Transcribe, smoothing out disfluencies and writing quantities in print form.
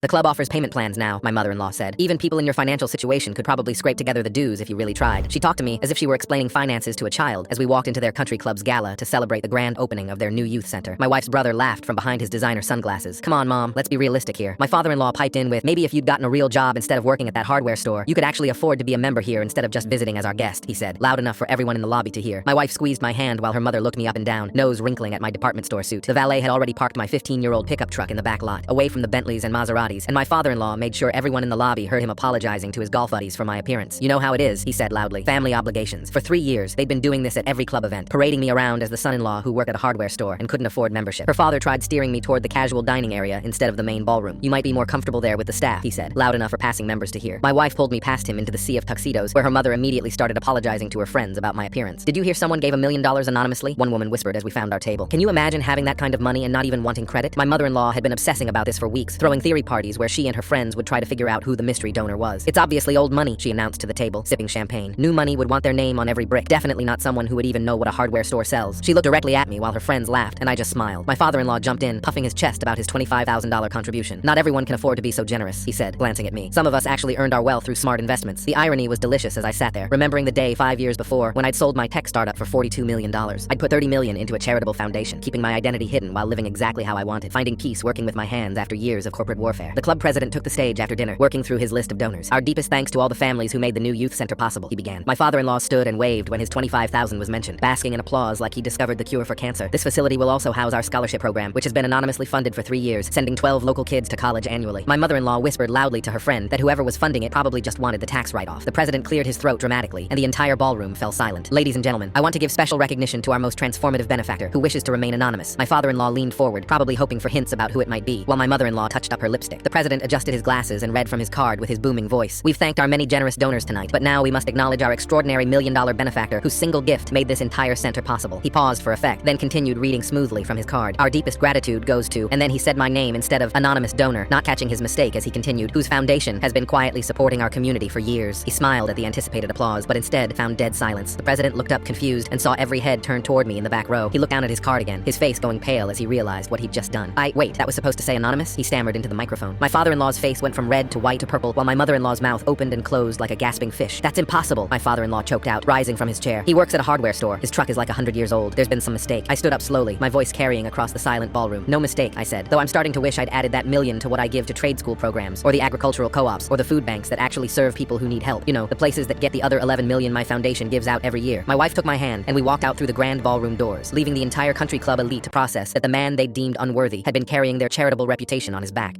The club offers payment plans now, my mother-in-law said. Even people in your financial situation could probably scrape together the dues if you really tried. She talked to me as if she were explaining finances to a child as we walked into their country club's gala to celebrate the grand opening of their new youth center. My wife's brother laughed from behind his designer sunglasses. Come on, Mom, let's be realistic here. My father-in-law piped in with, maybe if you'd gotten a real job instead of working at that hardware store, you could actually afford to be a member here instead of just visiting as our guest, he said, loud enough for everyone in the lobby to hear. My wife squeezed my hand while her mother looked me up and down, nose wrinkling at my department store suit. The valet had already parked my 15-year-old pickup truck in the back lot, away from the Bentleys and Maseratis, and my father-in-law made sure everyone in the lobby heard him apologizing to his golf buddies for my appearance. You know how it is, he said loudly. Family obligations. For 3 years, they'd been doing this at every club event, parading me around as the son-in-law who worked at a hardware store and couldn't afford membership. Her father tried steering me toward the casual dining area instead of the main ballroom. You might be more comfortable there with the staff, he said, loud enough for passing members to hear. My wife pulled me past him into the sea of tuxedos, where her mother immediately started apologizing to her friends about my appearance. Did you hear someone gave $1 million anonymously? One woman whispered as we found our table. Can you imagine having that kind of money and not even wanting credit? My mother-in-law had been obsessing about this for weeks, throwing theory parties where she and her friends would try to figure out who the mystery donor was. It's obviously old money, she announced to the table, sipping champagne. New money would want their name on every brick. Definitely not someone who would even know what a hardware store sells. She looked directly at me while her friends laughed, and I just smiled. My father-in-law jumped in, puffing his chest about his $25,000 contribution. Not everyone can afford to be so generous, he said, glancing at me. Some of us actually earned our wealth through smart investments. The irony was delicious as I sat there, remembering the day 5 years before when I'd sold my tech startup for $42 million. I'd put $30 million into a charitable foundation, keeping my identity hidden while living exactly how I wanted, finding peace working with my hands after years of corporate warfare. The club president took the stage after dinner, working through his list of donors. Our deepest thanks to all the families who made the new youth center possible, he began. My father-in-law stood and waved when his $25,000 was mentioned, basking in applause like he discovered the cure for cancer. This facility will also house our scholarship program, which has been anonymously funded for 3 years, sending 12 local kids to college annually. My mother-in-law whispered loudly to her friend that whoever was funding it probably just wanted the tax write-off. The president cleared his throat dramatically, and the entire ballroom fell silent. Ladies and gentlemen, I want to give special recognition to our most transformative benefactor, who wishes to remain anonymous. My father-in-law leaned forward, probably hoping for hints about who it might be, while my mother-in-law touched up her lipstick. The president adjusted his glasses and read from his card with his booming voice. We've thanked our many generous donors tonight, but now we must acknowledge our extraordinary $1 million benefactor whose single gift made this entire center possible. He paused for effect, then continued reading smoothly from his card. Our deepest gratitude goes to, and then he said my name instead of anonymous donor, not catching his mistake as he continued, whose foundation has been quietly supporting our community for years. He smiled at the anticipated applause, but instead found dead silence. The president looked up confused and saw every head turn toward me in the back row. He looked down at his card again, his face going pale as he realized what he'd just done. Wait, that was supposed to say anonymous? He stammered into the microphone. My father-in-law's face went from red to white to purple, while my mother-in-law's mouth opened and closed like a gasping fish. That's impossible, my father-in-law choked out, rising from his chair. He works at a hardware store. His truck is like 100 years old. There's been some mistake. I stood up slowly, my voice carrying across the silent ballroom. No mistake, I said, though I'm starting to wish I'd added that $1 million to what I give to trade school programs, or the agricultural co-ops, or the food banks that actually serve people who need help. You know, the places that get the other $11 million my foundation gives out every year. My wife took my hand, and we walked out through the grand ballroom doors, leaving the entire country club elite to process that the man they deemed unworthy had been carrying their charitable reputation on his back.